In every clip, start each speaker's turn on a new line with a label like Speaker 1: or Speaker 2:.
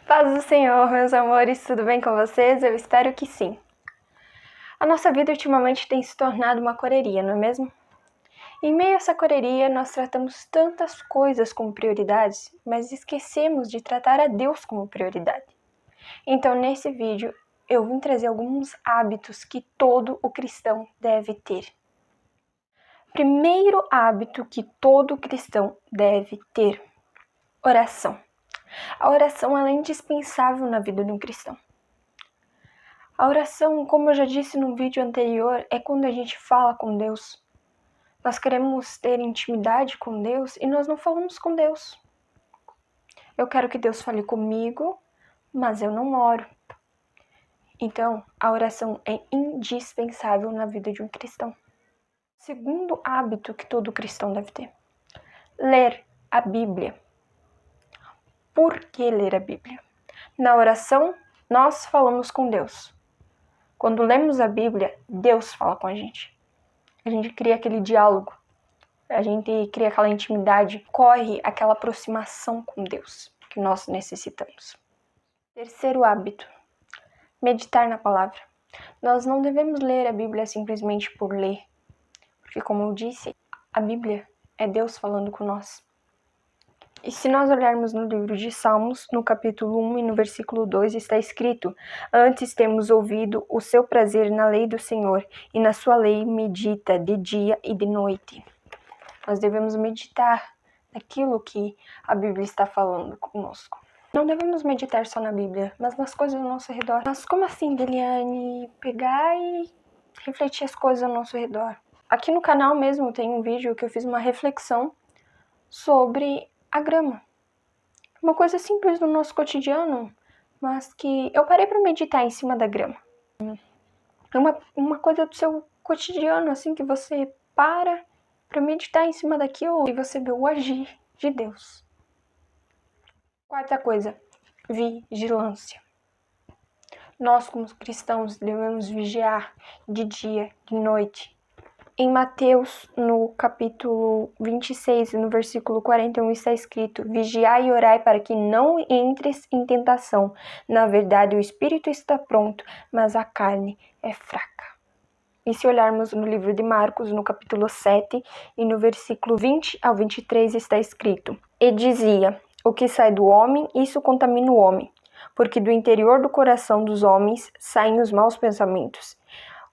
Speaker 1: Paz do Senhor, meus amores, tudo bem com vocês? Eu espero que sim. A nossa vida ultimamente tem se tornado uma correria, não é mesmo? Em meio a essa correria, nós tratamos tantas coisas como prioridades, mas esquecemos de tratar a Deus como prioridade. Então, nesse vídeo, eu vim trazer alguns hábitos que todo o cristão deve ter. Primeiro hábito que todo cristão deve ter: oração. A oração é indispensável na vida de um cristão. A oração, como eu já disse no vídeo anterior, é quando a gente fala com Deus. Nós queremos ter intimidade com Deus e nós não falamos com Deus. Eu quero que Deus fale comigo, mas eu não oro. Então, a oração é indispensável na vida de um cristão. Segundo hábito que todo cristão deve ter: ler a Bíblia. Por que ler a Bíblia? Na oração, nós falamos com Deus. Quando lemos a Bíblia, Deus fala com a gente. A gente cria aquele diálogo. A gente cria aquela intimidade, corre aquela aproximação com Deus que nós necessitamos. Terceiro hábito: meditar na palavra. Nós não devemos ler a Bíblia simplesmente por ler, porque, como eu disse, a Bíblia é Deus falando com nós. E se nós olharmos no livro de Salmos, no capítulo 1 e no versículo 2, está escrito: antes temos ouvido o seu prazer na lei do Senhor, e na sua lei medita de dia e de noite. Nós devemos meditar naquilo que a Bíblia está falando conosco. Não devemos meditar só na Bíblia, mas nas coisas ao nosso redor. Mas como assim, Deliane? Pegar e refletir as coisas ao nosso redor. Aqui no canal mesmo tem um vídeo que eu fiz uma reflexão sobre a grama. Uma coisa simples do nosso cotidiano, mas que eu parei para meditar em cima da grama. É uma coisa do seu cotidiano, assim, que você para meditar em cima daquilo e você vê o agir de Deus. Quarta coisa: vigilância. Nós, como cristãos, devemos vigiar de dia, de noite. Em Mateus, no capítulo 26, no versículo 41, está escrito: vigiai e orai para que não entres em tentação. Na verdade, o espírito está pronto, mas a carne é fraca. E se olharmos no livro de Marcos, no capítulo 7, e no versículo 20 ao 23, está escrito: e dizia: o que sai do homem, isso contamina o homem, porque do interior do coração dos homens saem os maus pensamentos,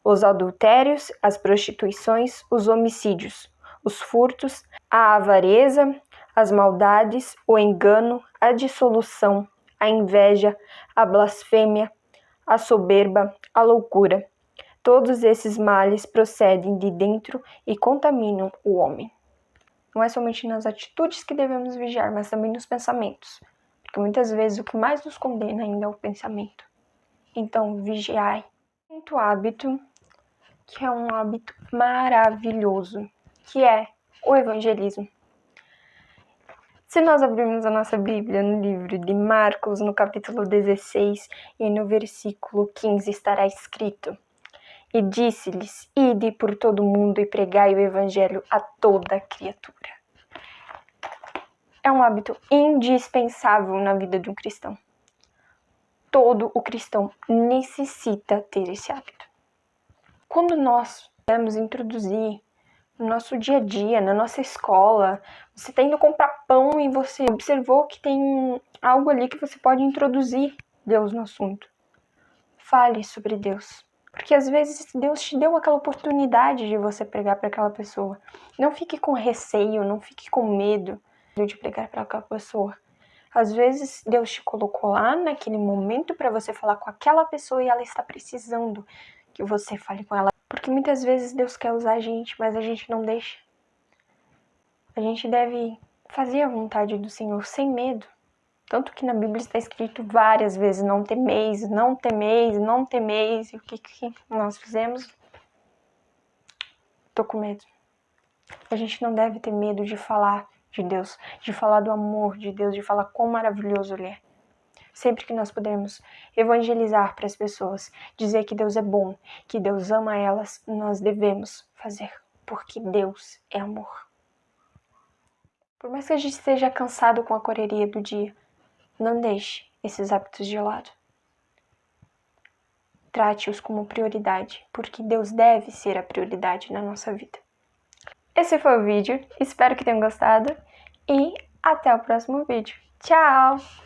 Speaker 1: os adultérios, as prostituições, os homicídios, os furtos, a avareza, as maldades, o engano, a dissolução, a inveja, a blasfêmia, a soberba, a loucura. Todos esses males procedem de dentro e contaminam o homem. Não é somente nas atitudes que devemos vigiar, mas também nos pensamentos. Porque muitas vezes o que mais nos condena ainda é o pensamento. Então, vigiai. Quinto hábito, que é um hábito maravilhoso, que é o evangelismo. Se nós abrirmos a nossa Bíblia no livro de Marcos, no capítulo 16 e no versículo 15, estará escrito: e disse-lhes: ide por todo o mundo e pregai o evangelho a toda criatura. É um hábito indispensável na vida de um cristão. Todo o cristão necessita ter esse hábito. Quando nós vamos introduzir no nosso dia a dia, na nossa escola, você está indo comprar pão e você observou que tem algo ali que você pode introduzir Deus no assunto. Fale sobre Deus. Porque às vezes Deus te deu aquela oportunidade de você pregar para aquela pessoa. Não fique com receio, não fique com medo de pregar para aquela pessoa. Às vezes Deus te colocou lá naquele momento para você falar com aquela pessoa e ela está precisando que você fale com ela. Porque muitas vezes Deus quer usar a gente, mas a gente não deixa. A gente deve fazer a vontade do Senhor sem medo. Tanto que na Bíblia está escrito várias vezes: não temeis, não temeis, não temeis. E o que nós fizemos? Tô com medo. A gente não deve ter medo de falar de Deus, de falar do amor de Deus, de falar quão maravilhoso Ele é. Sempre que nós pudermos evangelizar para as pessoas, dizer que Deus é bom, que Deus ama elas, nós devemos fazer, porque Deus é amor. Por mais que a gente esteja cansado com a correria do dia, não deixe esses hábitos de lado. Trate-os como prioridade, porque Deus deve ser a prioridade na nossa vida. Esse foi o vídeo, espero que tenham gostado e até o próximo vídeo. Tchau!